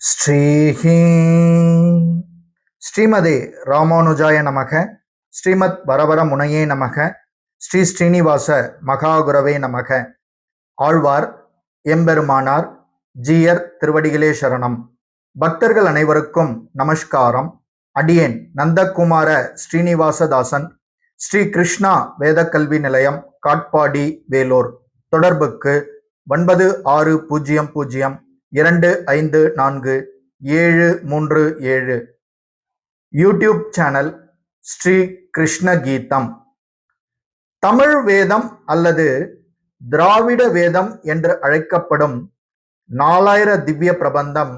ஸ்ரீஹி ஸ்ரீமதே ராமானுஜாய நமக. ஸ்ரீமத் வரவர முனையே நமக. ஸ்ரீ ஸ்ரீனிவாச மகாகுரவே நமக. ஆழ்வார் எம்பெருமானார் ஜீயர் திருவடிகளே சரணம். பக்தர்கள் அனைவருக்கும் நமஸ்காரம். அடியேன் நந்தகுமார ஸ்ரீனிவாசதாசன், ஸ்ரீ கிருஷ்ணா வேதக்கல்வி நிலையம், காட்பாடி, வேலூர். தொடர்புக்கு 9602547737. யூடியூப் சேனல் ஸ்ரீ கிருஷ்ண கீதம். தமிழ் வேதம் அல்லது திராவிட வேதம் என்று அழைக்கப்படும் 4000 திவ்ய பிரபந்தம்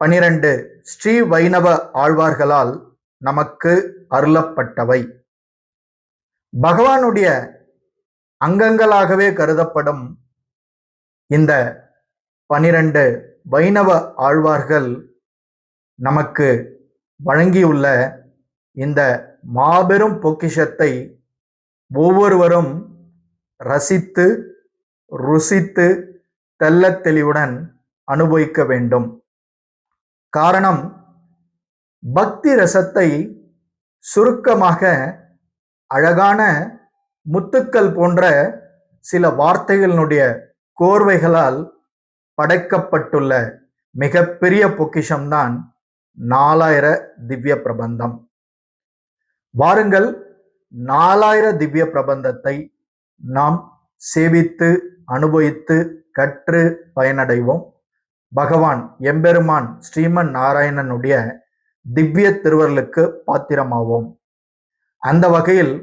12 ஸ்ரீ வைணவ ஆழ்வார்களால் நமக்கு அருளப்பட்டவை. பகவானுடைய அங்கங்களாகவே கருதப்படும் இந்த 12 வைணவ ஆழ்வார்கள் நமக்கு வழங்கியுள்ள இந்த மாபெரும் பொக்கிஷத்தை ஒவ்வொருவரும் ரசித்து ருசித்து தெள்ளத் தெளிவுடன் அனுபவிக்க வேண்டும். காரணம், பக்தி ரசத்தை சுருக்கமாக அழகான முத்துக்கள் போன்ற சில வார்த்தைகளினுடைய கோர்வைகளால் படைக்கப்பட்டுள்ள மிகப்பெரிய பொக்கிஷம்தான் 4000 திவ்ய பிரபந்தம். வாருங்கள், 4000 திவ்ய பிரபந்தத்தை நாம் சேவித்து அனுபவித்து கற்று பயனடைவோம். பகவான் எம்பெருமான் ஸ்ரீமன் நாராயணனுடைய திவ்ய திருவருளுக்கு பாத்திரமாவோம். அந்த வகையில்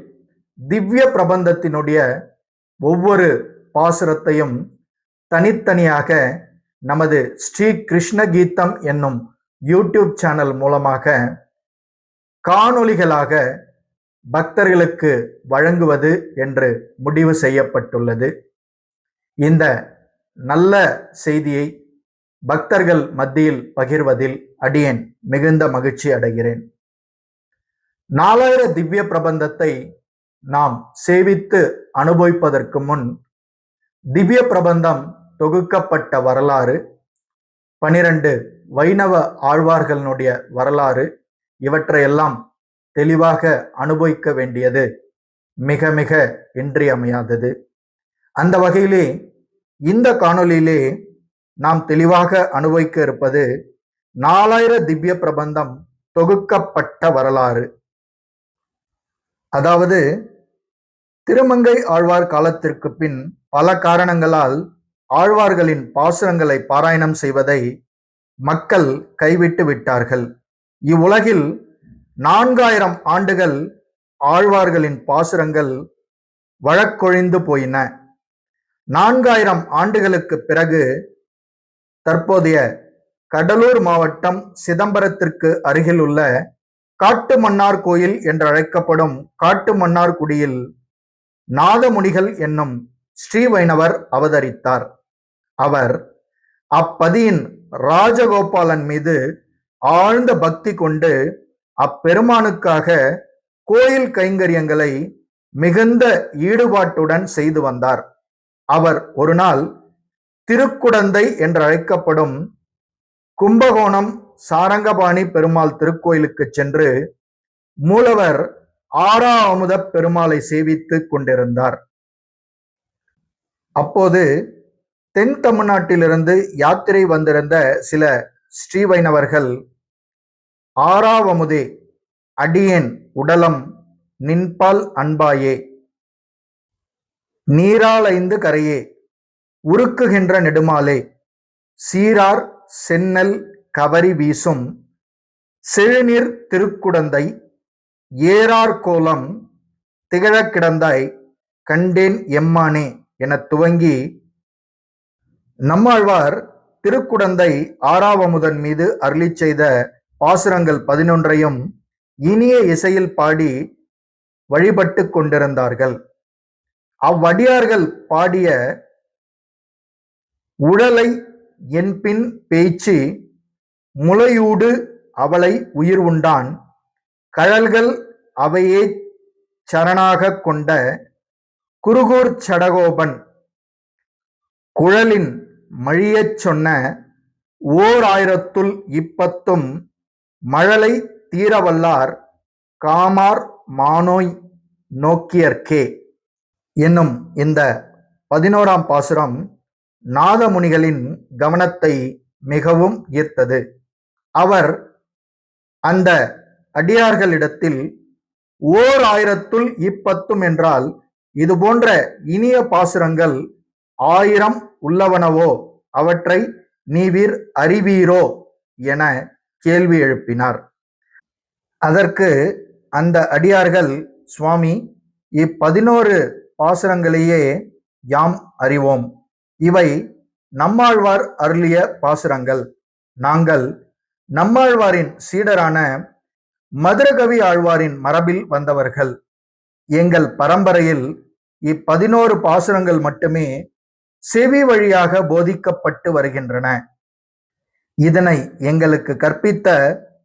திவ்ய பிரபந்தத்தினுடைய ஒவ்வொரு பாசுரத்தையும் தனித்தனியாக நமது ஸ்ரீ கிருஷ்ண கீதம் என்னும் யூடியூப் சேனல் மூலமாக காணொளிகளாக பக்தர்களுக்கு வழங்குவது என்று முடிவு செய்யப்பட்டுள்ளது. இந்த நல்ல செய்தியை பக்தர்கள் மத்தியில் பகிர்வதில் அடியேன் மிகுந்த மகிழ்ச்சி அடைகிறேன். 4000 திவ்ய பிரபந்தத்தை நாம் சேவித்து அனுபவிப்பதற்கு முன் திவ்ய பிரபந்தம் தொகுக்கப்பட்ட வரலாறு, 12 வைணவ ஆழ்வார்களுடைய வரலாறு, இவற்றையெல்லாம் தெளிவாக அனுபவிக்க வேண்டியது மிக மிக இன்றியமையாதது. அந்த வகையிலே இந்த காணொளியிலே நாம் தெளிவாக அனுபவிக்க இருப்பது 4000 திவ்ய பிரபந்தம் தொகுக்கப்பட்ட வரலாறு. அதாவது, திருமங்கை ஆழ்வார் காலத்திற்கு பின் பல காரணங்களால் ஆழ்வார்களின் பாசுரங்களை பாராயணம் செய்வதை மக்கள் கைவிட்டு விட்டார்கள். இவ்வுலகில் 4000 ஆண்டுகள் ஆழ்வார்களின் பாசுரங்கள் வழக்கொழிந்து போயின. 4000 ஆண்டுகளுக்கு பிறகு தற்போதைய கடலூர் மாவட்டம் சிதம்பரத்திற்கு அருகில் உள்ள காட்டுமன்னார் கோயில் என்று அழைக்கப்படும் காட்டுமன்னார்குடியில் நாதமுனிகள் என்னும் ஸ்ரீ வைணவர் அவதரித்தார். அவர் அப்பதியின் ராஜகோபாலன் மீது ஆழ்ந்த பக்தி கொண்டு அப்பெருமானுக்காக கோயில் கைங்கரியங்களை மிகுந்த ஈடுபாட்டுடன் செய்து வந்தார். அவர் ஒரு நாள் திருக்குடந்தை என்று அழைக்கப்படும் கும்பகோணம் சாரங்கபாணி பெருமாள் திருக்கோயிலுக்கு சென்று மூலவர் ஆறாவமுத பெருமாளை சேவித்து கொண்டிருந்தார். அப்போது தென் தமிழ்நாட்டிலிருந்து யாத்திரை வந்திருந்த சில ஸ்ரீ வைணவர்கள், ஆறாவமுதே, அடியேன் உடலம் நின்பால் அன்பாயே, நீராளைந்து கரையே, உருக்குகின்ற நெடுமாலே, சீரார் சென்னல் கவரி வீசும் செழுநீர் திருக்குடந்தை, ஏறார் கோலம் திகழக் கிடந்தாய் கண்டேன் எம்மானே என துவங்கி நம்மாழ்வார் திருக்குடந்தை ஆறாவமுதன் மீது அருளி செய்த பாசுரங்கள் 11ஐயும் இனிய இசையில் பாடி வழிபட்டு கொண்டிருந்தார்கள். அவ்வடியார்கள் பாடிய உழலை என்பின் பேச்சு முளையூடு அவளை உயிர் உண்டான், கழல்கள் அவையே சரணாக கொண்ட குருகூர் சடகோபன் குழலின் மழியச் சொன்ன ஓர் ஆயிரத்துள் இப்பத்தும் மழலை தீரவல்லார் காமார் மானோய் நோக்கியர்க்கே என்னும் இந்த 11ஆம் பாசுரம் நாதமுனிகளின் கவனத்தை மிகவும் ஈர்த்தது. அவர் அந்த அடியார்களிடத்தில் ஓர் ஆயிரத்துள் இப்பத்தும் என்றால் இதுபோன்ற இனிய பாசுரங்கள் 1000 உள்ளவனவோ, அவற்றை நீவீர் அறிவீரோ என கேள்வி எழுப்பினார். அதற்கு அந்த அடியார்கள், சுவாமி, 11 பாசுரங்களையே யாம் அறிவோம். இவை நம்மாழ்வார் அருளிய பாசுரங்கள். நாங்கள் நம்மாழ்வாரின் சீடரான மதுரகவி ஆழ்வாரின் மரபில் வந்தவர்கள். எங்கள் பரம்பரையில் 11 பாசுரங்கள் மட்டுமே செவி வழியாக போதிக்கப்பட்டு வருகின்றன. இதனை எங்களுக்கு கற்பித்த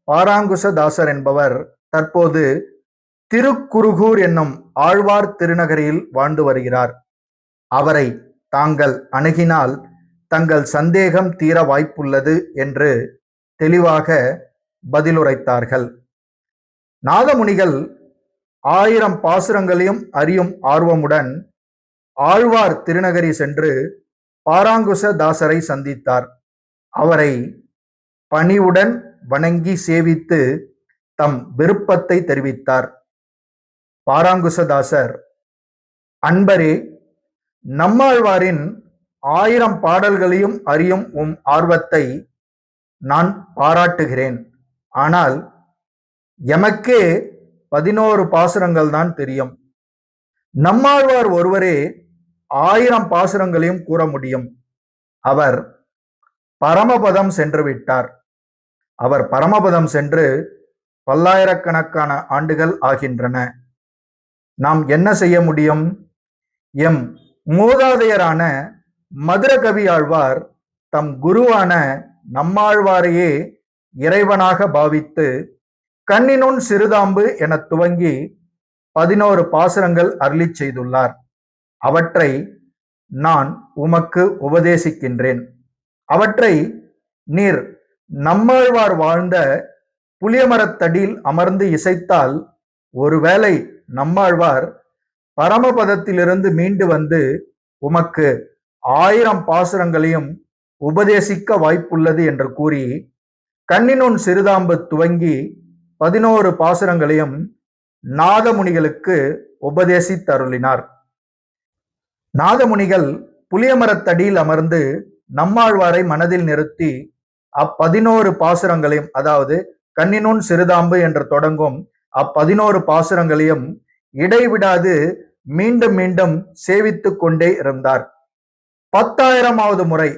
பாராங்குசதாசர் என்பவர் தற்போது திருக்குருகூர் என்னும் ஆழ்வார் திருநகரில் வாழ்ந்து வருகிறார். அவரை தாங்கள் அணுகினால் தங்கள் சந்தேகம் தீர வாய்ப்புள்ளது என்று தெளிவாக பதிலுரைத்தார்கள். நாதமுனிகள் 1000 பாசுரங்களையும் அறியும் ஆர்வமுடன் ஆழ்வார் திருநகரி சென்று பாராங்குசதாசரை சந்தித்தார். அவரை பணிவுடன் வணங்கி சேவித்து தம் விருப்பத்தை தெரிவித்தார். பாராங்குசதாசர், அன்பரே, நம்மாழ்வாரின் 1000 பாடல்களையும் அறியும் உம் ஆர்வத்தை நான் பாராட்டுகிறேன். ஆனால் எமக்கே 11 பாசுரங்கள் தான் தெரியும். நம்மாழ்வார் ஒருவரே 1000 பாசுரங்களையும் கூற முடியும். அவர் பரமபதம் சென்று விட்டார். அவர் பரமபதம் சென்று பல்லாயிரக்கணக்கான ஆண்டுகள் ஆகின்றன. நாம் என்ன செய்ய முடியும்? எம் மூதாதையரான மதுரகவி ஆழ்வார் தம் குருவான நம்மாழ்வாரையே இறைவனாக பாவித்து கண்ணினுன் சிறுதாம்பு என துவங்கி 11 பாசுரங்கள் அருளி செய்துள்ளார். அவற்றை நான் உமக்கு உபதேசிக்கின்றேன். அவற்றை நீர் நம்மாழ்வார் வாழ்ந்த புளியமரத்தடியில் அமர்ந்து இசைத்தால் ஒருவேளை நம்மாழ்வார் பரமபதத்திலிருந்து மீண்டு வந்து உமக்கு 1000 பாசுரங்களையும் உபதேசிக்க வாய்ப்புள்ளது என்று கூறி கண்ணினுன் சிறுதாம்பு துவங்கி 11 பாசுரங்களையும் நாதமுனிகளுக்கு உபதேசித்தருளினார். நாதமுனிகள் புளியமரத்தடியில் அமர்ந்து நம்மாழ்வாரை மனதில் நிறுத்தி 11 பாசுரங்களையும், அதாவது கண்ணினுன் சிறுதாம்பு என்று தொடங்கும் 11 பாசுரங்களையும் இடைவிடாது மீண்டும் மீண்டும் சேவித்துக் கொண்டே இருந்தார். 10,000வது முறை,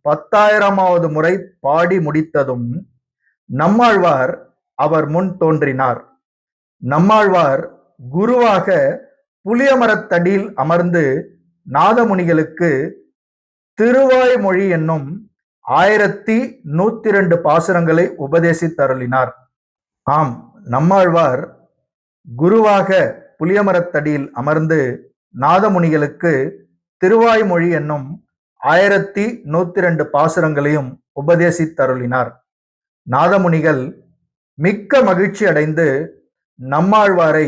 10,000வது முறை பாடி முடித்ததும் நம்மாழ்வார் அவர் முன் தோன்றினார். நம்மாழ்வார் குருவாக புளியமரத்தடியில் அமர்ந்து நாதமுனிகளுக்கு திருவாய்மொழி என்னும் 1102 பாசுரங்களை உபதேசித்தருளினார். நம்மாழ்வார் குருவாக புளியமரத்தடியில் அமர்ந்து நாதமுனிகளுக்கு திருவாய்மொழி என்னும் 1102 பாசுரங்களையும் உபதேசித்தருளினார். நாதமுனிகள் மிக்க மகிழ்ச்சி அடைந்து நம்மாழ்வாரை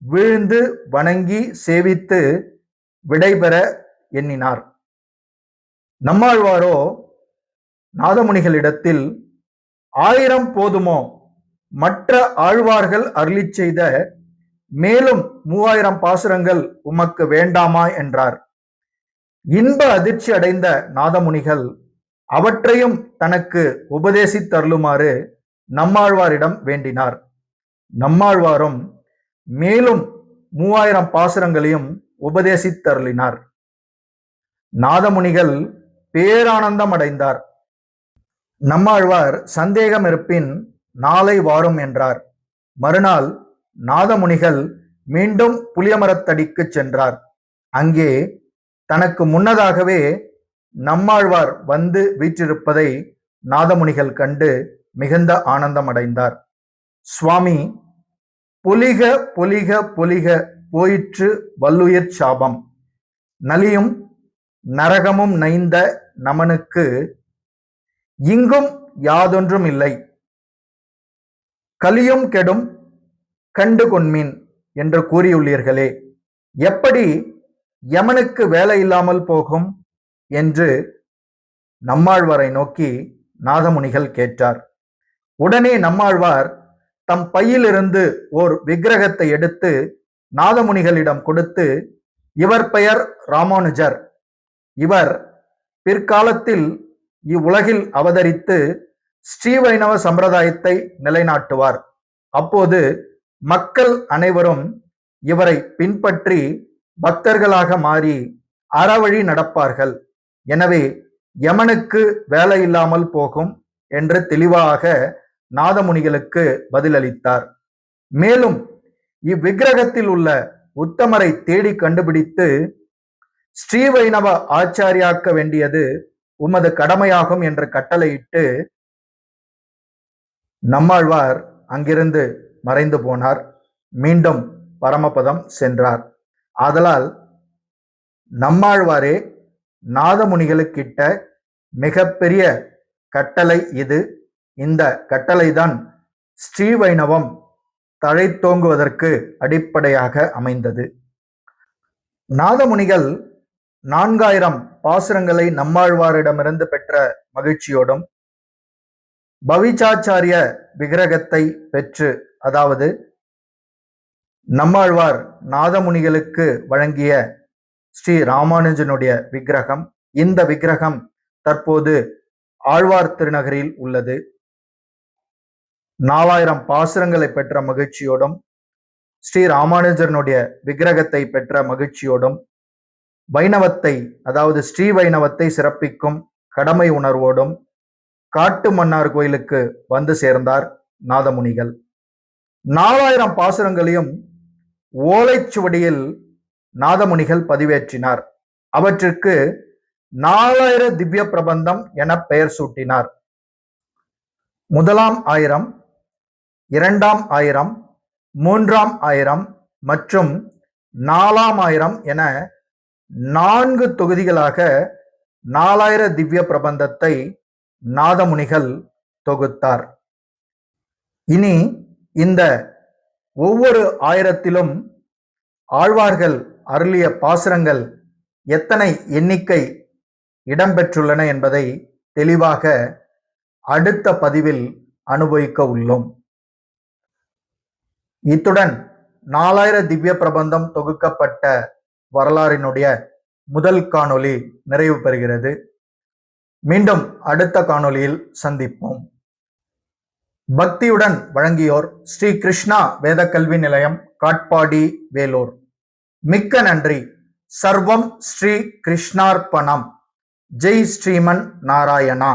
வீழ்ந்து வணங்கி சேவித்து விடைபெற எண்ணினார். நம்மாழ்வாரோ நாதமுனிகளிடத்தில் 1000 போதுமோ, மற்ற ஆழ்வார்கள் அருளி செய்த மேலும் 3000 பாசுரங்கள் உமக்கு வேண்டாமா என்றார். இன்ப அதிர்ச்சி அடைந்த நாதமுனிகள் அவற்றையும் தனக்கு உபதேசித்தருளுமாறு நம்மாழ்வாரிடம் வேண்டினார். நம்மாழ்வாரும் மேலும் 3000 பாசுரங்களையும் உபதேசித்தருளினார். நாதமுனிகள் பேரானந்தம் அடைந்தார். நம்மாழ்வார் சந்தேகம் இருப்பின் நாளை வாரும் என்றார். மறுநாள் நாதமுனிகள் மீண்டும் புளியமரத்தடிக்கு சென்றார். அங்கே தனக்கு முன்னதாகவே நம்மாழ்வார் வந்து வீற்றிருப்பதை நாதமுனிகள் கண்டு மிகுந்த ஆனந்தம் அடைந்தார். சுவாமி, பொலிக பொலிக பொலிக போயிற்று வல்லுயிர் சாபம், நலியும் நரகமும் நைந்த நமனுக்கு இங்கும் யாதொன்றும் இல்லை, கலியும் கெடும் கண்டு கொண்மீன் என்று கூறியுள்ளீர்களே, எப்படி யமனுக்கு வேலை இல்லாமல் போகும் என்று நம்மாழ்வாரை நோக்கி நாதமுனிகள் கேட்டார். உடனே நம்மாழ்வார் தம் பையிலிருந்து ஓர் விக்கிரகத்தை எடுத்து நாதமுனிகளிடம் கொடுத்து, இவர் பெயர் ராமானுஜர், இவர் பிற்காலத்தில் இவ்வுலகில் அவதரித்து ஸ்ரீ வைணவ சம்பிரதாயத்தை நிலைநாட்டுவார். அப்போது மக்கள் அனைவரும் இவரை பின்பற்றி பக்தர்களாக மாறி அறவழி நடப்பார்கள். எனவே யமனுக்கு வேலை இல்லாமல் போகும் என்று தெளிவாக நாதமுனிகளுக்கு பதிலளித்தார். மேலும் இவ்விக்கிரகத்தில் உள்ள உத்தமரை தேடி கண்டுபிடித்து ஸ்ரீ வைணவ ஆச்சாரியாக்க வேண்டியது உமது கடமையாகும் என்று கட்டளையிட்டு நம்மாழ்வார் அங்கிருந்து மறைந்து போனார். மீண்டும் பரமபதம் சென்றார். ஆதலால் நம்மாழ்வாரே நாதமுனிகளுக்கிட்ட மிகப்பெரிய கட்டளை இது. இந்த கட்டளைதான் ஸ்ரீ வைணவம் தழைத்தோங்குவதற்கு அடிப்படையாக அமைந்தது. நாதமுனிகள் 4000 பாசுரங்களை நம்மாழ்வாரிடமிருந்து பெற்ற மகிழ்ச்சியோடும், பவிச்சாச்சாரிய விக்கிரகத்தை பெற்று, அதாவது நம்மாழ்வார் நாதமுனிகளுக்கு வழங்கிய ஸ்ரீ ராமானுஜனுடைய விக்கிரகம், இந்த விக்கிரகம் தற்போது ஆழ்வார் திருநகரில் உள்ளது. 4000 பாசுரங்களை பெற்ற மகிழ்ச்சியோடும், ஸ்ரீ ராமானுஜனுடைய விக்கிரகத்தை பெற்ற மகிழ்ச்சியோடும், வைணவத்தை, அதாவது ஸ்ரீ வைணவத்தை சிறப்பிக்கும் கடமை உணர்வோடும் காட்டு மன்னார் கோயிலுக்கு வந்து சேர்ந்தார் நாதமுனிகள். 4000 பாசுரங்களையும் ஓலைச்சுவடியில் நாதமுனிகள் பதிவேற்றினார். அவற்றிற்கு 4000 திவ்ய பிரபந்தம் என பெயர் சூட்டினார். முதலாம் 1000, 2ஆம் 1000, 3ஆம் 1000 மற்றும் 4ஆம் 1000 என 4 தொகுதிகளாக 4000 திவ்ய பிரபந்தத்தை நாதமுனிகள் தொகுத்தார். இனி இந்த ஒவ்வொரு 1000த்திலும் ஆழ்வார்கள் அருளிய பாசுரங்கள் எத்தனை எண்ணிக்கை இடம்பெற்றுள்ளன என்பதை தெளிவாக அடுத்த பதிவில் அனுபவிக்க உள்ளோம். இத்துடன் 4000 திவ்ய பிரபந்தம் தொகுக்கப்பட்ட வரலாறினுடைய முதல் காணொளி நிறைவு பெறுகிறது. மீண்டும் அடுத்த காணொளியில் சந்திப்போம். பக்தியுடன் வழங்கியோர் ஸ்ரீ கிருஷ்ணா வேத கல்வி நிலையம், காட்பாடி, வேலூர். மிக்க நன்றி. சர்வம் ஸ்ரீ கிருஷ்ணார்ப்பணம். ஜெய் ஸ்ரீமன் நாராயணா.